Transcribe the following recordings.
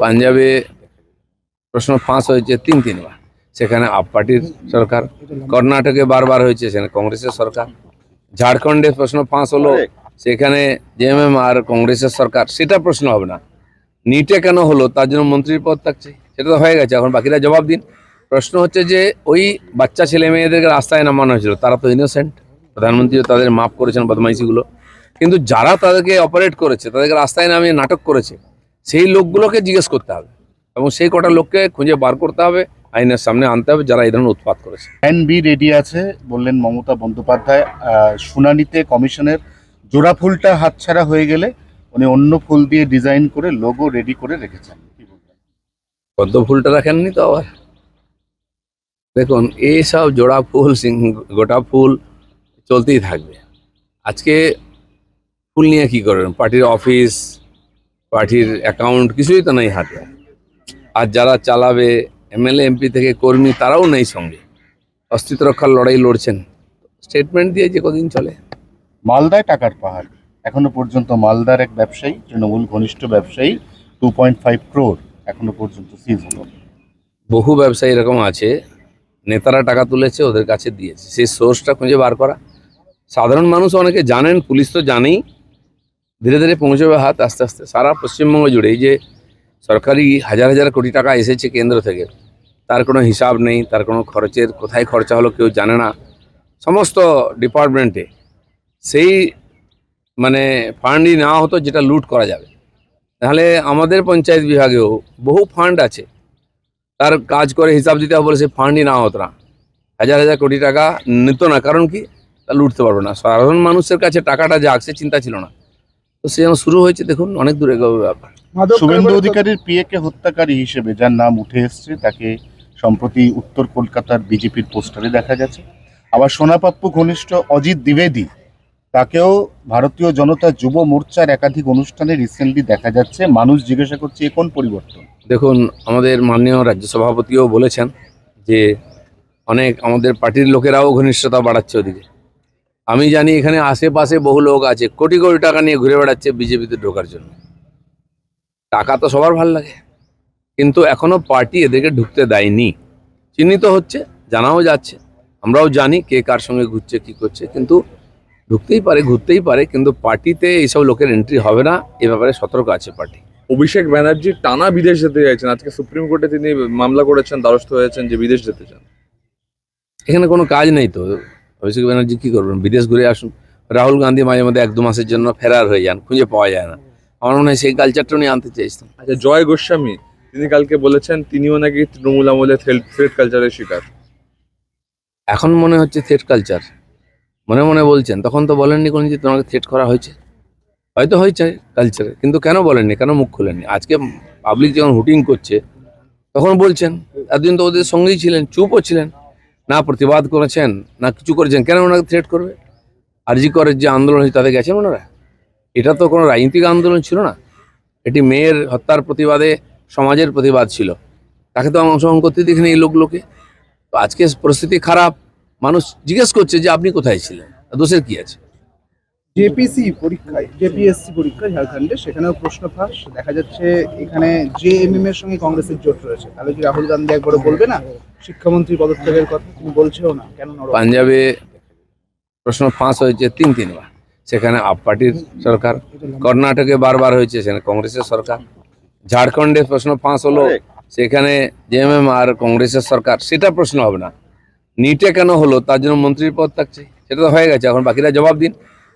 পাঞ্জাবে প্রশ্ন ফাঁস হয়েছে তিনবার, সেখানে আপ পার্টির সরকার। কর্ণাটকে বারবার হয়েছে, সেখানে কংগ্রেসের সরকার। ঝাড়খণ্ডে প্রশ্ন ফাঁস হলো, সেখানে জেএমএম আর কংগ্রেসের সরকার। সেটা প্রশ্ন হবে না। নিটে কেন হলো তার জন্য মন্ত্রীর পদ থাকছে, সেটা তো হয়ে গেছে, এখন বাকিরা জবাব দিন। প্রশ্ন হচ্ছে যে ওই বাচ্চা ছেলে মেয়েদেরকে রাস্তায় নামানো হয়েছিল, তারা তো ইনোসেন্ট, প্রধানমন্ত্রীও তাদের মাফ করেছেন বদমাইশিগুলো। কিন্তু যারা তাদেরকে অপারেট করেছে, তাদেরকে রাস্তায় নামিয়ে নাটক করেছে, সেই লোকগুলোকে জিজ্ঞেস করতে হবে এবং সেই কটা লোককে খুঁজে বার করতে হবে, আইনের সামনে আনতে হবে যারা এই ধরনের উৎপাত করেছে। প্ল্যান বি রেডি আছে বললেন মমতা বন্দ্যোপাধ্যায়। শুনানিতে কমিশনের জোড়া ফুলটা হাতছাড়া হয়ে গেলে উনি অন্য ফুল দিয়ে ডিজাইন করে লোগো রেডি করে রেখেছেন। কি বলবেন? পদ্ম ফুলটা রাখেননি তো আবার? দেখুন, এইসব জোড়া ফুল গোটা ফুল চলতেই থাকবে। আজকে ফুল নিয়ে কি করবেন? পার্টির অফিস, পার্টির অ্যাকাউন্ট কিছুই তো নেই হাতে। আর যারা চালাবে এমএলএ এমপি থেকে কর্মী, তারাও নেই সঙ্গে, অস্তিত্ব রক্ষার লড়াই লড়ছেন। স্টেটমেন্ট দিয়ে যে কদিন চলে। মালদায় টাকার পাহাড়, এখনো পর্যন্ত মালদার এক ব্যবসায়ী, তৃণমূল ঘনিষ্ঠ ব্যবসায়ী, 2.5 crore এখনো পর্যন্ত সিজ হলো। বহু ব্যবসায়ী এরকম আছে, নেতারা টাকা তুলেছে, ওদের কাছে দিয়েছে, সেই সোর্সটা খুঁজে বার করা। সাধারণ মানুষ অনেকে জানেন, পুলিশ তো জানেই, ধীরে ধীরে পৌঁছবে হাত আস্তে আস্তে সারা পশ্চিমবঙ্গ জুড়ে। এই যে সরকারি হাজার হাজার কোটি টাকা এসেছে কেন্দ্র থেকে, তার কোনো হিসাব নেই, তার কোনো খরচের কোথায় খরচা হলো কেউ জানে না। সমস্ত ডিপার্টমেন্টে সেই মানে ফান্ডই নেওয়া হতো যেটা লুট করা যাবে। তাহলে আমাদের পঞ্চায়েত বিভাগেও বহু ফান্ড আছে, তার কাজ করে হিসাব দিতে হবে বলে সে ফান্ডই নেওয়া হতো না, হাজার হাজার কোটি টাকা নিত না। কারণ কি? তা লুটতে পারবে না। সাধারণ মানুষের কাছে টাকাটা যাক, সে চিন্তা ছিল না। তো সে শুরু হয়েছে, দেখুন অনেক দূরে ব্যাপার। শুভেন্দু অধিকারীর পিএকে হত্যাকারী হিসেবে যার নাম উঠে এসছে, তাকে সম্প্রতি উত্তর কলকাতার বিজেপির পোস্টারে দেখা গেছে। আবার সোনাপাপ্পু ঘনিষ্ঠ অজিত দ্বিবেদী, তাকেও ভারতীয় জনতা যুব মোর্চার একাধিক অনুষ্ঠানে রিসেন্টলি দেখা যাচ্ছে। মানুষ জিজ্ঞাসা করছে এ কোন পরিবর্তন? দেখুন, আমাদের মাননীয় রাজ্য সভাপতিও বলেছেন যে অনেক আমাদের পার্টির লোকেরাও ঘনিষ্ঠতা বাড়াচ্ছে ওদিকে। আমি জানি এখানে আশেপাশে বহু লোক আছে, কোটি কোটি টাকা নিয়ে ঘুরে বেড়াচ্ছে বিজেপিতে ঢোকার জন্য। টাকা তো সবার ভালো লাগে, কিন্তু এখনো পার্টি এদেরকে ঢুকতে দেয়নি। চিহ্নিত হচ্ছে, জানাও যাচ্ছে, আমরাও জানি কে কার সঙ্গে ঘুরছে কি করছে, কিন্তু ঢুকতেই পারে, ঘুরতেই পারে, কিন্তু পার্টিতে এইসব লোকের এন্ট্রি হবে না, এ ব্যাপারে সতর্ক আছে পার্টি। অভিষেক ব্যানার্জি টানা বিদেশ যেতে চাইছেন, আজকে সুপ্রিম কোর্টে তিনি মামলা করেছেন, দ্বারস্থ হয়েছেন যে বিদেশ যেতে চান। এখানে কোনো কাজ নেই তো, অভিষেক ব্যানার্জি কী করবেন? বিদেশ ঘুরে আসুন। রাহুল গান্ধী মাঝে মধ্যে 1-2 মাসের জন্য ফেরার হয়ে যান, খুঁজে পাওয়া যায় না। আমার মনে হয় সেই কালচারটা নিয়ে আনতে চাইছেন। আচ্ছা, জয় গোস্বামী তিনি কালকে বলেছেন তিনিও নাকি তৃণমূল আমলে থ্রেড কালচারের শিকার। এখন মনে হচ্ছে থ্রেট কালচার, মনে মনে বলছেন, তখন তো বলেননি কোনো যে তোমাকে থ্রেট করা হয়েছে। হয়তো হয়েছে কালচারে, কিন্তু কেন বলেননি, কেন মুখ খোলেননি? আজকে পাবলিক যখন হুটিং করছে তখন বলছেন। এতদিন তো ওদের সঙ্গেই ছিলেন, চুপও ছিলেন, না প্রতিবাদ করেছেন না কিছু করেছেন। কেন ওনাকে থ্রেট করবে? আরজি করের যে আন্দোলন হয়েছে তাতে গেছেন ওনারা? এটা তো কোনো রাজনৈতিক আন্দোলন ছিল না, এটি মেয়ের হত্যার প্রতিবাদে সমাজের প্রতিবাদ ছিল। তাকে তো অংশগ্রহণ করতে দেখিনি এই লোকগুলোকে। তো আজকে পরিস্থিতি খারাপ, মানুষ জিজ্ঞেস করছে যে আপনি কোথায় ছিলেন, দোষের কি আছে? জেপিএসসি পরীক্ষা ঝাড়খণ্ডে, সেখানেও প্রশ্ন ফাঁস দেখা যাচ্ছে। এখানে জেএমএম এর সঙ্গে কংগ্রেসের জোট রয়েছে, তাহলে কি রাহুল গান্ধী একবারও বলবে না শিক্ষামন্ত্রী পদত্যাগের কথা? তুমি বলছেও না, কেন নরম? পাঞ্জাবে প্রশ্ন ফাঁস হয়েছে তিনবার, সেখানে আপ পার্টির সরকার। কর্ণাটকে বারবার হয়েছে, সেখানে কংগ্রেসের সরকার। ঝাড়খণ্ডে প্রশ্ন ফাঁস হলো, সেখানে জেএমএম আর কংগ্রেসের সরকার। সেটা প্রশ্ন হবে না। নিটে কেন হলো তার জন্য মন্ত্রীর পদ থাকছে, সেটা তো হয়ে গেছে, এখন বাকিরা জবাব দিন।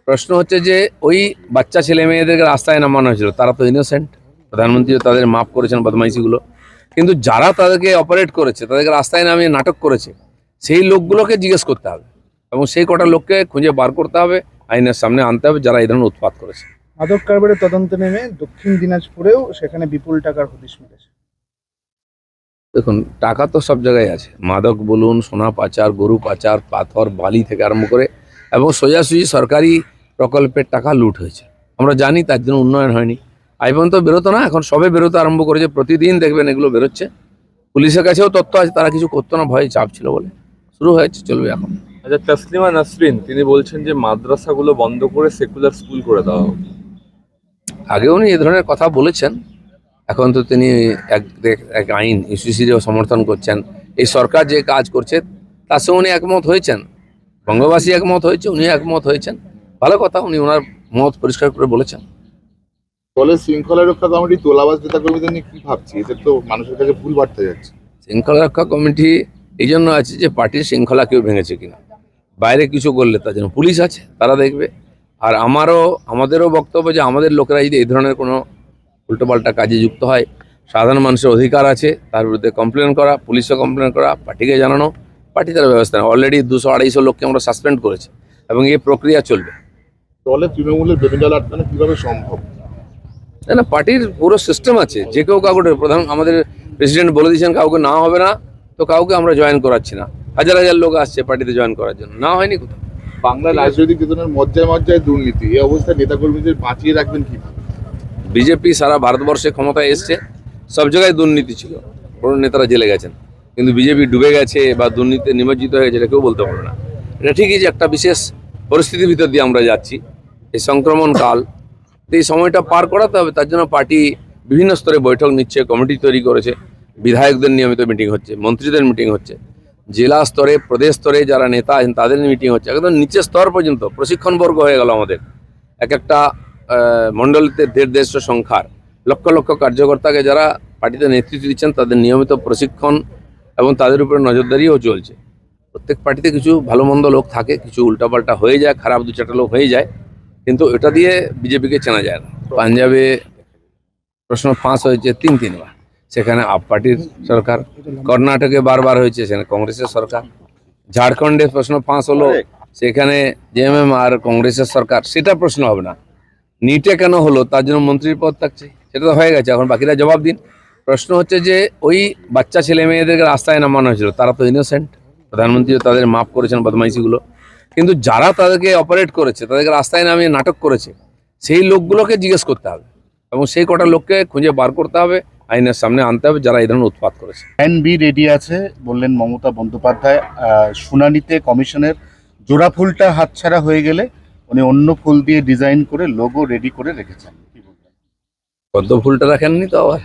প্রশ্ন হচ্ছে যে ওই বাচ্চা ছেলে মেয়েদেরকে রাস্তায় নামানো হয়েছিল, তারা তো ইনোসেন্ট, প্রধানমন্ত্রীও তাদের মাফ করেছেন বদমাইশিগুলো। কিন্তু যারা তাদেরকে অপারেট করেছে, তাদেরকে রাস্তায় নামিয়ে নাটক করেছে, সেই লোকগুলোকে জিজ্ঞেস করতে হবে এবং সেই কটা লোককে খুঁজে বার করতে হবে, আইনের সামনে আনতে হবে যারা এই ধরনের উৎপাত করেছে। মাদক কারবারের তদন্তে নেমে দক্ষিণ দিনাজপুরেও সেখানে বিপুল টাকার হদিশ মিলেছে। দেখুন, টাকা তো সব জায়গায় আছে, মাদক বলুন, সোনা পাচার, গরু পাচার, পাথর বালি থেকে আরম্ভ করে, এবং সোজাসুজি সরকারি প্রকল্পের টাকা লুট হয়েছে। আমরা জানি, তার জন্য উন্নয়ন হয়নি। আই পর্যন্ত বেরোতো না, এখন সবে বেরোতে আরম্ভ করেছে। প্রতিদিন দেখবেন এগুলো বেরোচ্ছে। পুলিশের কাছেও তথ্য আছে, তারা কিছু করতো না, ভয়ে চাপ ছিল বলে। শুরু হয়েছে, চলবে এখন। আচ্ছা, তসলিমা নাসরিন তিনি বলছেন যে মাদ্রাসাগুলো বন্ধ করে সেকুলার স্কুল করে দেওয়া হোক। আগেও উনি এ ধরনের কথা বলেছেন, এখন তো তিনি এক আইন ইউসিসিরও সমর্থন করছেন। এই সরকার যে কাজ করছে তার সঙ্গে উনি একমত হয়েছেন, বঙ্গবাসী একমত হয়েছে, উনি একমত হয়েছেন। ভালো কথা, উনি ওনার মত পরিষ্কার করে বলেছেন। দলের শৃঙ্খলা রক্ষা কমিটি তোলাবাজ নেতা কর্মীদের নিয়ে কি ভাবছি? এতে তো মানুষের কাছে ভুল বার্তা যাচ্ছে। শৃঙ্খলা রক্ষা কমিটি এই জন্য আছে যে পার্টির শৃঙ্খলা কেউ ভেঙেছে কিনা, বাইরে কিছু করলে তার জন্য পুলিশ আছে, তারা দেখবে। আর আমাদেরও বক্তব্য যে আমাদের লোকেরা যদি এই ধরনের কোনো উল্টোপাল্টা কাজে যুক্ত হয়, সাধারণ মানুষের অধিকার আছে তার বিরুদ্ধে কমপ্লেন করা, পুলিশও কমপ্লেন করা, পার্টিকে জানানো, পার্টি তার ব্যবস্থা নেয়। অলরেডি 200-250 লোককে আমরা সাসপেন্ড করেছি এবং এই প্রক্রিয়া চলবে। দলে তৃণমূলের বেবিডাল আটকানো কিভাবে সম্ভব? না, পার্টির পুরো সিস্টেম আছে, যে কেউ কাউকে আমাদের প্রেসিডেন্ট বলে দিয়েছেন কাউকে না হবে না, তো কাউকে আমরা জয়েন করাচ্ছি না। হাজার হাজার লোক আসছে পার্টিতে জয়েন করার জন্য, না হয়নি কোথাও। বাংলার রাজনৈতিক চেতনার মজ্জায় দুর্নীতি, এই অবস্থায় নেতাকর্মীদের বাঁচিয়ে রাখবেন কিভাবে? বিজেপি সারা ভারতবর্ষে ক্ষমতায় এসছে, সব জায়গায় দুর্নীতি ছিল, বড় নেতারা জেলে গেছেন, কিন্তু বিজেপি ডুবে গেছে বা দুর্নীতিতে নিমজ্জিত হয়ে গেছে এটা কেউ বলতে পারবে না। এটা ঠিকই যে একটা বিশেষ পরিস্থিতির ভিতর দিয়ে আমরা যাচ্ছি, এই সংক্রমণ কাল, এই সময়টা পার করাতে হবে। তার জন্য পার্টি বিভিন্ন স্তরে বৈঠক নিচ্ছে, কমিটি তৈরি করেছে, বিধায়কদের নিয়মিত মিটিং হচ্ছে, মন্ত্রীদের মিটিং হচ্ছে, জেলা স্তরে প্রদেশ স্তরে যারা নেতা আছেন তাদের মিটিং হচ্ছে, একদম নিচের স্তর পর্যন্ত প্রশিক্ষণ বর্গ হয়ে গেল আমাদের। এক একটা মণ্ডলীতে 150 সংখ্যার লক্ষ লক্ষ কার্যকর্তাকে যারা পার্টিতে নেতৃত্ব দিচ্ছেন তাদের নিয়মিত প্রশিক্ষণ এবং তাদের উপরে নজরদারিও চলছে। প্রত্যেক পার্টিতে কিছু ভালো মন্দ লোক থাকে, কিছু উল্টাপাল্টা হয়ে যায়, খারাপ 2-4টা লোক হয়ে যায়, কিন্তু এটা দিয়ে বিজেপিকে চেনা যায় না। পাঞ্জাবে প্রশ্ন ফাঁস হয়েছে 3-3 বার, সেখানে আপ পার্টির সরকার। কর্ণাটকে বারবার হয়েছে, সেখানে কংগ্রেসের সরকার। ঝাড়খণ্ডে প্রশ্ন ফাঁস হলো, সেখানে জেএমএম আর কংগ্রেসের সরকার। সেটা প্রশ্ন হবে না। নিটে কেন হলো তার জন্য মন্ত্রীর পদ থাকছে, সেটা তো হয়ে গেছে, এখন বাকিরা জবাব দিন। প্রশ্ন হচ্ছে যে ওই বাচ্চা ছেলে মেয়েদেরকে রাস্তায় নামানো হয়েছিল, তারা তো ইনোসেন্ট, প্রধানমন্ত্রীও তাদের মাফ করেছেন বদমাইশিগুলো, কিন্তু যারা তাদেরকে অপারেট করেছে, তাদেরকে রাস্তায় নামিয়ে নাটক করেছে, সেই লোকগুলোকে জিজ্ঞেস করতে হবে এবং সেই কটা লোককে খুঁজে বার করতে হবে, আইনের সামনে আনতে হবে যারা এই ধরনের উৎপাত করেছে। প্ল্যান বি রেডি আছে বললেন মমতা বন্দ্যোপাধ্যায়। শুনানিতে কমিশনের জোড়া ফুলটা হাতছাড়া হয়ে গেলে উনি অন্য ফুল দিয়ে ডিজাইন করে লোগো রেডি করে রেখেছেন। কি বলবেন? পদ্ম ফুলটা রাখেননি তো আবার?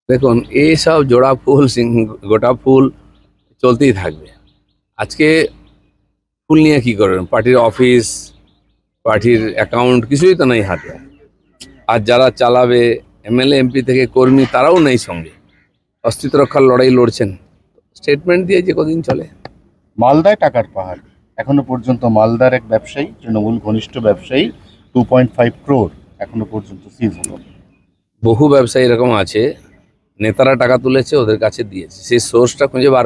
দেখুন, এইসব জোড়া ফুল গোটা ফুল চলতেই থাকবে। আজকে ফুল নিয়ে কি করবেন? পার্টির অফিস, পার্টির অ্যাকাউন্ট কিছুই তো নেই হাতে। আর যারা চালাবে এমএলএ এমপি থেকে কর্মী, তারাও নেই সঙ্গে, অস্তিত্ব রক্ষার লড়াই লড়ছেন। স্টেটমেন্ট দিয়ে যে কদিন চলে। মালদায় টাকার পাহাড়, এখনো পর্যন্ত মালদার এক ব্যবসায়ী, তৃণমূল ঘনিষ্ঠ ব্যবসায়ী, 2.5 crore এখনো পর্যন্ত সিজ হলো। বহু ব্যবসায়ী এরকম আছে, নেতারা টাকা তুলেছে, ওদের কাছে দিয়েছে, সেই সোর্সটা খুঁজে বার